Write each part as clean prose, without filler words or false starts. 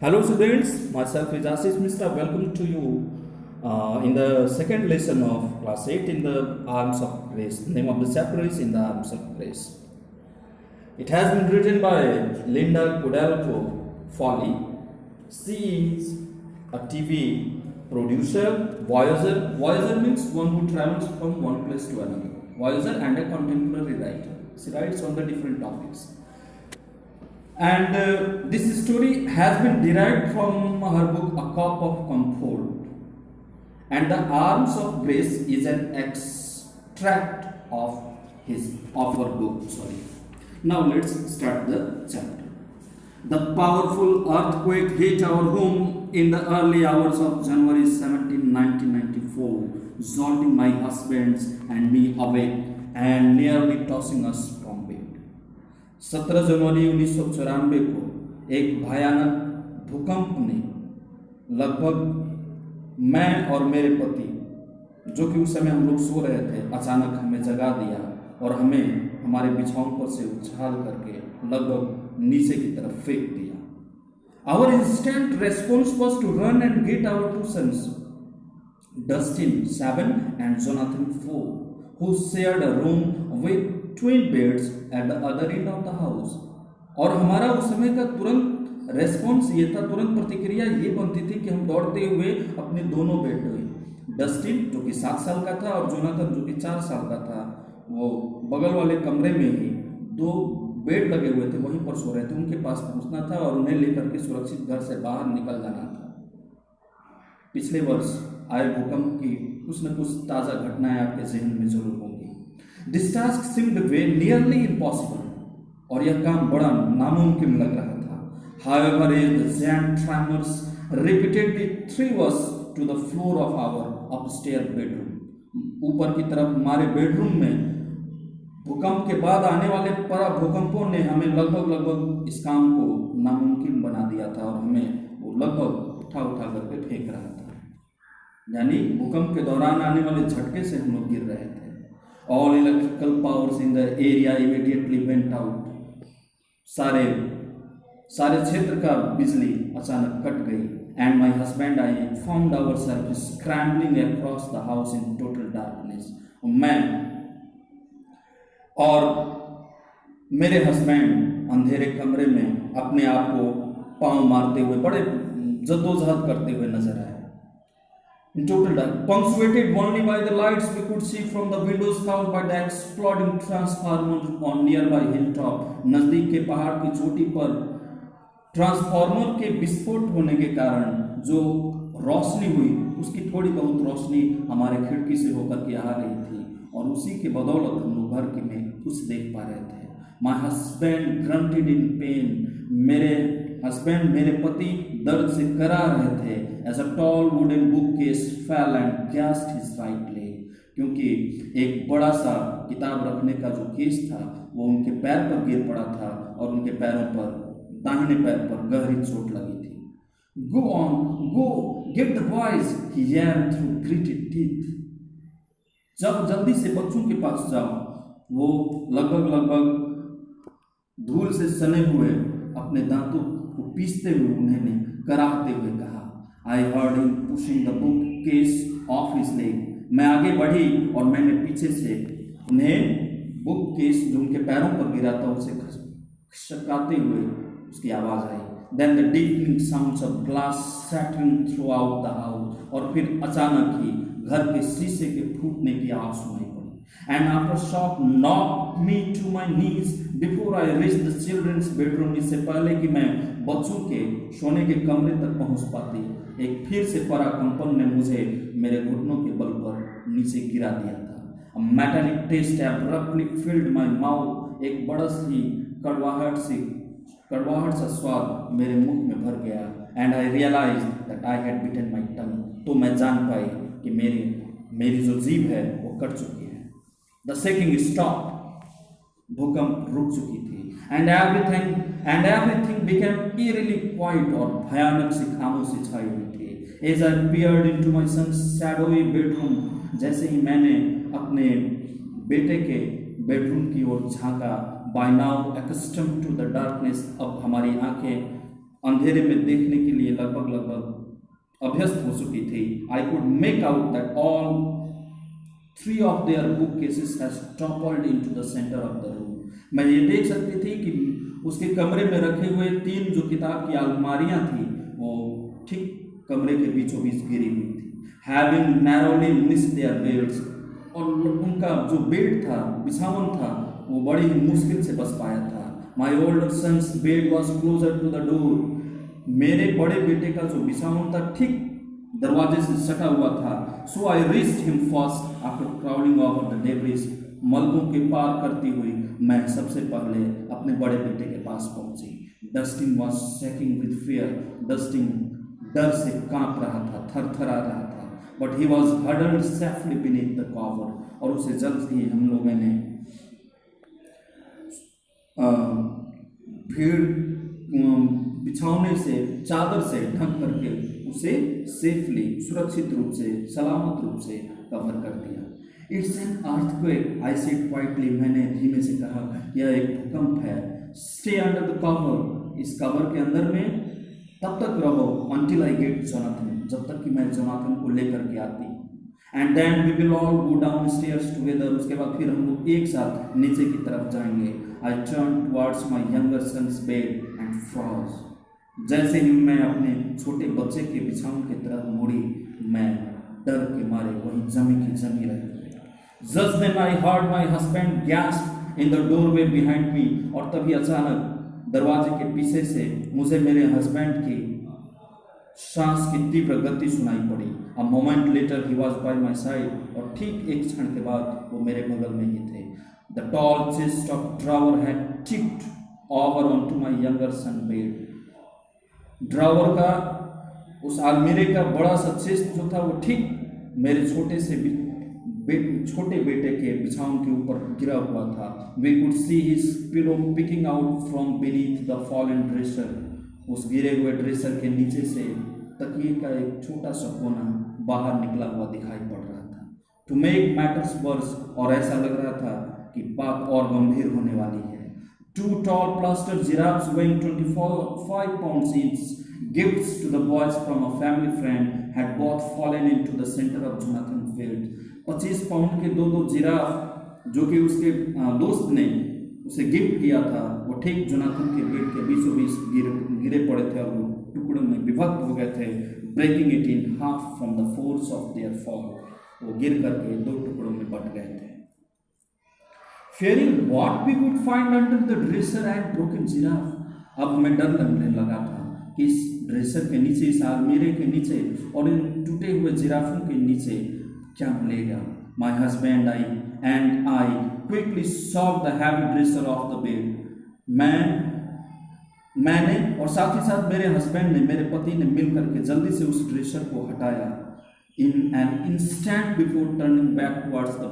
Hello students, myself is Ashish Mishra. Welcome to you in the second lesson of class 8 in the Arms of Grace. The name of the chapter is In the Arms of Grace. It has been written by Linda Kudelko Foley. She is a TV producer, voyager. Voyager means one who travels from one place to another. Voyager and a contemporary writer. She writes on the different topics. And this story has been derived from her book A Cup of Comfort. And the Arms of Grace is an extract of her book. Now let's start the chapter. The powerful earthquake hit our home in the early hours of January 17, 1994, jolting my husband and me awake and nearly tossing us from bed. 17 जनवरी 1994 को एक भयानक भूकंप ने लगभग मैं और मेरे पति, जो कि उस समय हम लोग सो रहे थे, अचानक हमें जगा दिया और हमें हमारे बिछाओं पर से उछाल करके लगभग नीचे की तरफ फेंक दिया। Our instant response was to run and get our two sons, Dustin 7 and Jonathan 4, who shared a room with twin beds at the other end of the house. और हमारा उस समय का तुरंत रेस्पॉन्स ये था, तुरंत प्रतिक्रिया ये बनती थी कि हम दौड़ते हुए अपने दोनों बेटे, डस्टिन जो कि 7 साल का था और जोनाथन जो कि 4 साल का था, वो बगल वाले कमरे में ही 2 बेड लगे हुए थे, वहीं पर सो रहे थे। उनके पास पहुंचना था और उन्हें लेकर के सुरक्षित घर से बाहर निकल जाना था। पिछले वर्ष आए भूकंप की कुछ न कुछ ताज़ा घटनाएं आपके जहन में जरूर होंगी। This task seemed nearly impossible, और यह काम बड़ा नामुमकिन लग रहा था। However, as the giant tremors repeatedly threw us to the floor of our upstairs bedroom, ऊपर की तरफ हमारे बेडरूम में भूकंप के बाद आने वाले परा भूकंपों ने हमें लगभग इस काम को नामुमकिन बना दिया था और हमें वो लगभग उठा करके फेंक रहा था। यानी भूकंप के दौरान आने वाले झटके से हम लोग गिर रहे थे। All electrical powers in the area immediately went out. सारे क्षेत्र का बिजली अचानक कट गई। And my husband and I found ourselves scrambling across the house in total darkness. मैं और मेरे हस्बैंड अंधेरे कमरे में अपने आप को पांव मारते हुए बड़े जद्दोजहद करते हुए नजर आए। In total dark, punctuated only by the lights we could see from the windows caused by the exploding transformer on nearby hilltop. नजदीक के पहाड़ की चोटी पर ट्रांसफार्मर के विस्फोट होने के कारण जो रोशनी हुई, उसकी थोड़ी बहुत रोशनी हमारे खिड़की से होकर के आ रही थी और उसी के बदौलत हम लोग घर में कुछ देख पा रहे थे। My husband grunted in pain. मेरे हस्बैंड, मेरे पति दर्द से करा रहे थे। As a tall wooden bookcase fell and gashed his right leg. क्योंकि एक बड़ा सा किताब रखने का जो केस था वो उनके पैर पर गिर पड़ा था और उनके पैरों पर, दाहिने पैर पर गहरी चोट लगी थी। Go on, go, get the boys, he yelled through gritted teeth. जब जल्दी से बच्चों के पास जाओ, वो लगभग धूल से सने हुए अपने दांतों को पीसते हुए उन्हें कराहते हुए कहा। I heard him pushing the bookcase off his leg. मैं आगे बढ़ी और मैंने पीछे से उन्हें बुक केस जो उनके पैरों पर गिरा था उसे खटखटाते हुए उसकी आवाज आई। Then the deafening sounds of glass shattering throughout the house. और फिर अचानक ही घर के शीशे के फूटने की आवाज सुनाई पड़ी। And after shock knocked me to my knees before I reached the children's bedroom. इससे पहले कि मैं बच्चों के सोने के कमरे तक पहुंच पाती, एक फिर से पराकंपन ने मुझे मेरे घुटनों के बल पर नीचे गिरा दिया था। A metallic taste abruptly filled my mouth. एक बड़ा सी कड़वाहट सा स्वाद मेरे मुख में भर गया। And I realized that I had bitten my tongue. तो मैं जान पाई कि मेरी जो जीभ है वो कट चुकी है। The shaking stopped. भूकंप रुक चुकी थी। And everything became eerily quiet और भयानक सी खामोशी छाई हुई थी। As I peered into my son's shadowy bedroom, जैसे ही मैंने अपने बेटे के बेडरूम की ओर झांका, by now accustomed to the darkness, अब हमारी आंखें अंधेरे में देखने के लिए लगभग अभ्यस्त हो चुकी थी। I could make out that all 3 of their bookcases has toppled into the center of the room। मैं ये देख सकती थी कि उसके कमरे में रखे हुए 3 जो किताब की अलमारियां थी वो ठीक कमरे के बीचों बीच गिरी हुई थी। Having narrowly missed their beds, और उनका जो बेड था, बिछावन था, वो बड़ी ही मुश्किल से बच पाया था। My older son's bed was closer to the door। मेरे बड़े बेटे का जो बिछावन था ठीक दरवाजे से सटा हुआ था। So I reached him first after crawling over the debris। मलबों के पार करती हुई मैं सबसे पहले अपने बड़े बेटे के पास पहुंची। Dustin was shaking with fear। Dustin डर से कांप रहा था, थरथरा रहा था। But he was huddled safely beneath the cover। और उसे जल्द ही हम लोगों ने भीड़ बिछाने से, चादर से ढक करके उसे सेफली, सुरक्षित रूप से, सलामत रूप से कवर कर दिया। It's an earthquake, I said quietly. मैंने धीमे से कहा, यह एक भूकंप है। Stay under the cover. इस कवर के अंदर में तब तक रहो until I get Jonathan, जब तक कि मैं जोनाथन को लेकर के आती। And then we will all go downstairs together. उसके बाद फिर हम लोग एक साथ नीचे की तरफ जाएंगे। I turn towards my younger son's bed and froze. जैसे ही मैं अपने छोटे बच्चे के बिछावन की तरफ मुड़ी, मैं डर के मारे वहीं जमी की जमी रह गई। Just then I heard my husband gasp in the doorway behind me. और तभी अचानक दरवाजे के पीछे से मुझे मेरे हस्बैंड की सांस की तीव्र गति सुनाई पड़ी। A moment later he was by my side. और ठीक एक क्षण के बाद वो मेरे बगल में ही थे। The tall chest of drawer had tipped over onto my younger son bed. Drawer का, उस अलमीरे का बड़ा सा चेस्ट जो था वो ठीक मेरे छोटे बेटे के बिछावन के ऊपर गिरा हुआ था। We could see his pillow peeking out from beneath the fallen dresser. उस गिरे हुए ड्रेसर के नीचे से तकिए का एक छोटा सा कोना बाहर निकला हुआ दिखाई पड़ रहा था। टू मेक मैटर्स वर्स, और ऐसा लग रहा था कि बात और गंभीर होने वाली है। 2 tall plaster giraffes weighing 25 pounds each, gifts to the boys from a family friend, had both fallen into the center of Jonathan's bed। 25 pound के 2 जिराफ जो कि उसके दोस्त ने उसे गिफ्ट किया था, वो ठीक जोनाथन के बेड के बीचों बीच गिरे पड़े थे और वो टुकड़ों में विभक्त हो गए थे। Breaking it in half from the force of their fall. वो गिर करके 2 टुकड़ों में बट गए थे। Fearing what we would find under the dresser and broken giraffe। अब हमें डर लगने लगा था कि इस ड्रेसर के नीचे, इस अलमीरे के नीचे और इन टूटे हुए जिराफों के नीचे क्या मिलेगा। My husband and I quickly solve the heavy dresser of the bed. मैंने और साथ ही साथ मेरे हस्बैंड ने, मेरे पति ने मिल करके जल्दी से उस ड्रेसर को हटाया। In an instant before turning back towards the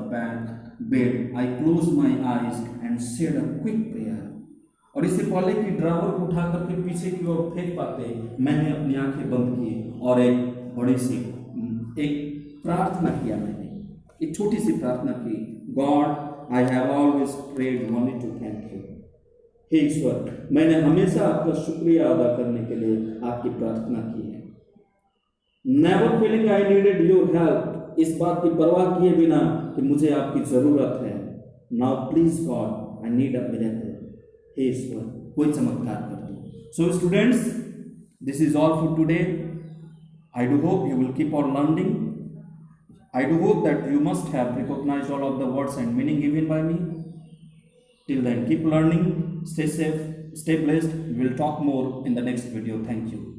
bed I close my eyes and said a quick prayer. और इससे पहले कि ड्रावर को उठा करके पीछे की ओर फेंक पाते, मैंने अपनी आंखें बंद की और एक बड़ी सी एक प्रार्थना किया। मैंने एक छोटी सी प्रार्थना की। God, I have always prayed only to thank you. हे ईश्वर, मैंने हमेशा आपका शुक्रिया अदा करने के लिए आपकी प्रार्थना की है। Never feeling I needed your help. इस बात की परवाह किए बिना कि मुझे आपकी जरूरत है। Now please God, I need a miracle. हे ईश्वर, कोई चमत्कार कर दो। So students, this is all for today. I do hope you will keep on learning. I do hope that you must have recognized all of the words and meaning given by me. Till then, keep learning, stay safe, stay blessed. We will talk more in the next video. Thank you.